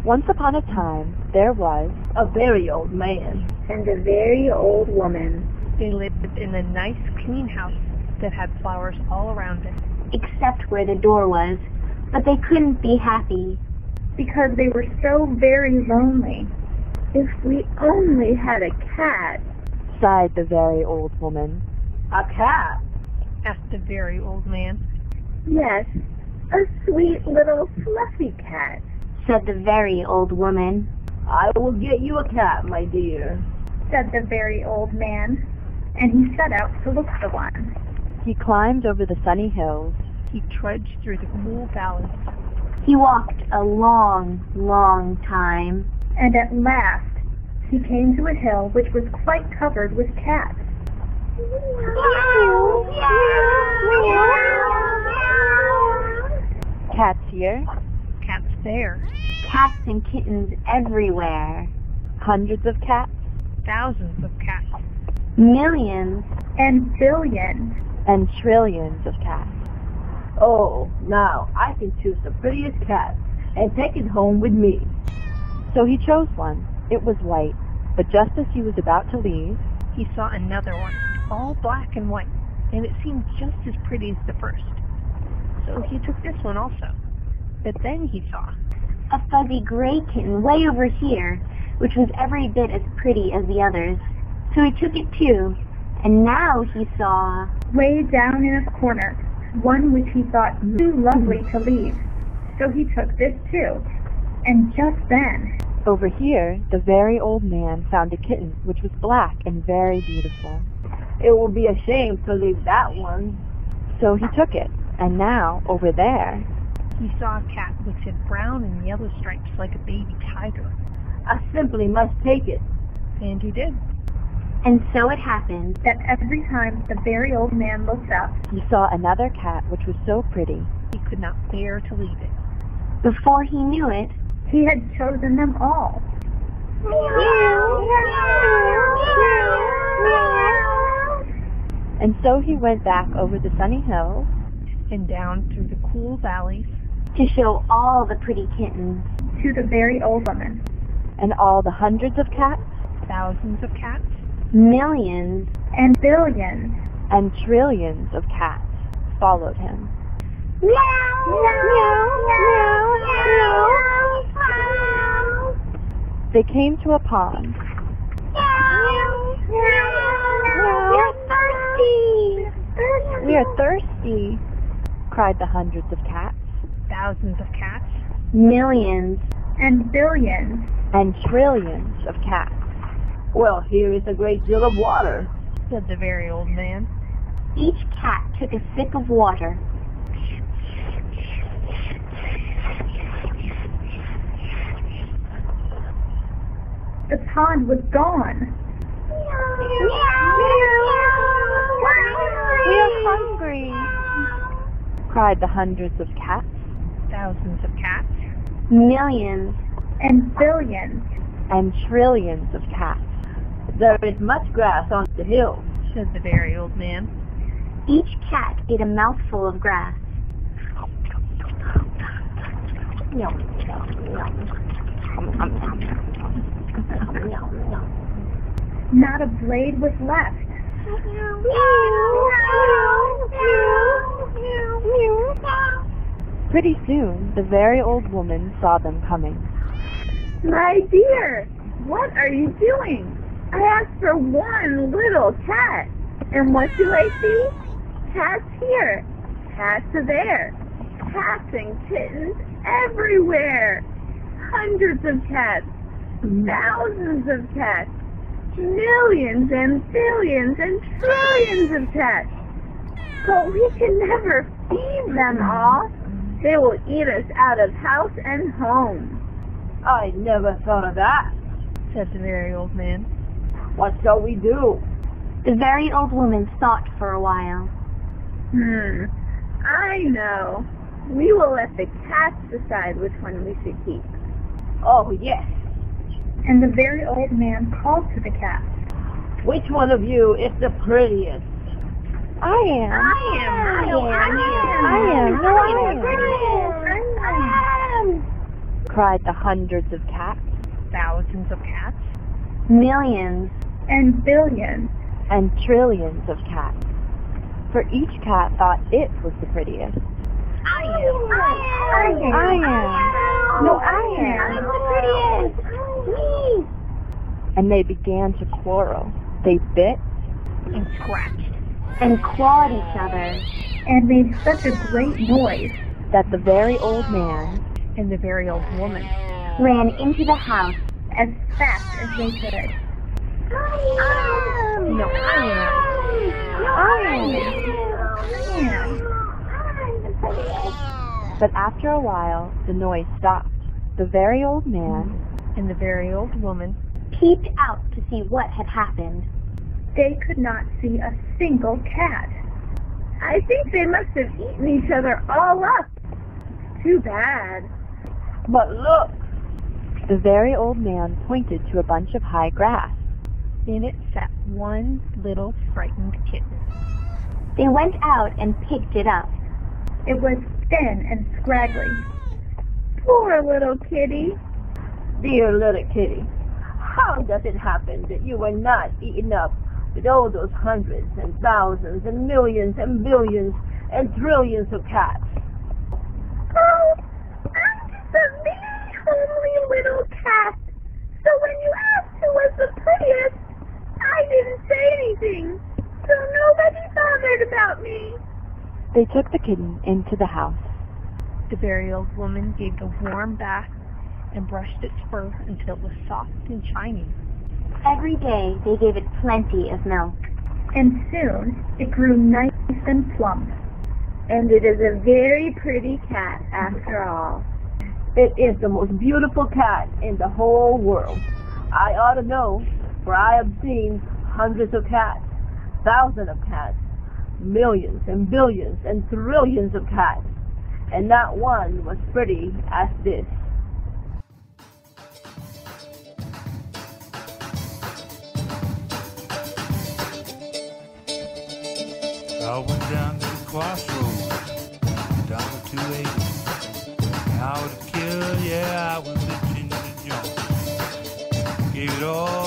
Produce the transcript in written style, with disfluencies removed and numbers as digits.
Once upon a time, there was a very old man and a very old woman. They lived in a nice, clean house that had flowers all around it, except where the door was, but they couldn't be happy because they were so very lonely. If we only had a cat, sighed the very old woman. A cat? Asked the very old man. Yes, a sweet little fluffy cat, said the very old woman. I will get you a cat, my dear, said the very old man, and he set out to look for one. He climbed over the sunny hills. He trudged through the cool valleys. He walked a long, long time, and at last he came to a hill which was quite covered with cats. Cats here, cats there, cats and kittens everywhere. Hundreds of cats, thousands of cats, millions and billions and trillions of cats. Oh, now I can choose the prettiest cat and take it home with me. So he chose one. It was white, but just as he was about to leave, he saw another one, all black and white, and it seemed just as pretty as the first. So he took this one also. But then he saw a fuzzy gray kitten way over here, which was every bit as pretty as the others. So he took it too, and now he saw, way down in a corner, one which he thought too lovely to leave. So he took this too. And just then, over here, the very old man found a kitten which was black and very beautiful. It would be a shame to leave that one. So he took it, and now, over there, he saw a cat which had brown and yellow stripes like a baby tiger. I simply must take it. And he did. And so it happened that every time the very old man looked up, he saw another cat which was so pretty, he could not bear to leave it. Before he knew it, he had chosen them all. And so he went back over the sunny hills and down through the cool valleys to show all the pretty kittens to the very old woman. And all the hundreds of cats, thousands of cats, millions and billions and trillions of cats followed him. They came to a pond. We're thirsty! We are thirsty, cried the hundreds of cats, thousands of cats, millions and billions and trillions of cats. Well, here is a great deal of water, said the very old man. Each cat took a sip of water. The pond was gone. We are hungry, cried the hundreds of cats, thousands of cats, millions and billions and trillions of cats. There is much grass on the hill, said the very old man. Each cat ate a mouthful of grass. Not a blade was left. Pretty soon, the very old woman saw them coming. My dear, what are you doing? I asked for one little cat, and what do I see? Cats here, cats there, cats and kittens everywhere, hundreds of cats, thousands of cats, millions and billions and trillions of cats. But we can never feed them all. They will eat us out of house and home. I never thought of that, said the very old man. What shall we do? The very old woman thought for a while. I know. We will let the cats decide which one we should keep. Oh, yes. And the very old man called to the cats. Which one of you is the prettiest? I am. cried the hundreds of cats, thousands of cats, millions, and billions. and trillions of cats. For each cat thought it was the prettiest. I am. I am. No, I am. I'm the prettiest. Me. And they began to quarrel. They bit, and scratched. And clawed each other. And made such a great noise. that the very old man and the very old woman ran into the house as fast as they could. No, But after a while, the noise stopped. The very old man and the very old woman peeped out to see what had happened. They could not see a single cat. I think they must have eaten each other all up. Too bad. But look, the very old man pointed to a bunch of high grass. In it sat one little frightened kitten. They went out and picked it up. It was thin and scraggly. poor little kitty. Dear little kitty, how does it happen that you were not eaten up with all those hundreds and thousands and millions and billions and trillions of cats? Oh, I'm just a very homely little cat. So when you asked who was the prettiest, I didn't say anything. So nobody bothered about me. They took the kitten into the house. The very old woman gave it a warm bath and brushed its fur until it was soft and shiny. Every day they gave it plenty of milk. And soon it grew nice and plump. And it is a very pretty cat after all. It is the most beautiful cat in the whole world. I ought to know, for I have seen hundreds of cats, thousands of cats, millions and billions and trillions of cats, and not one was pretty as this. I went down to the crossroads, down to 280. I would kill, yeah, I was itching to jump. Gave it all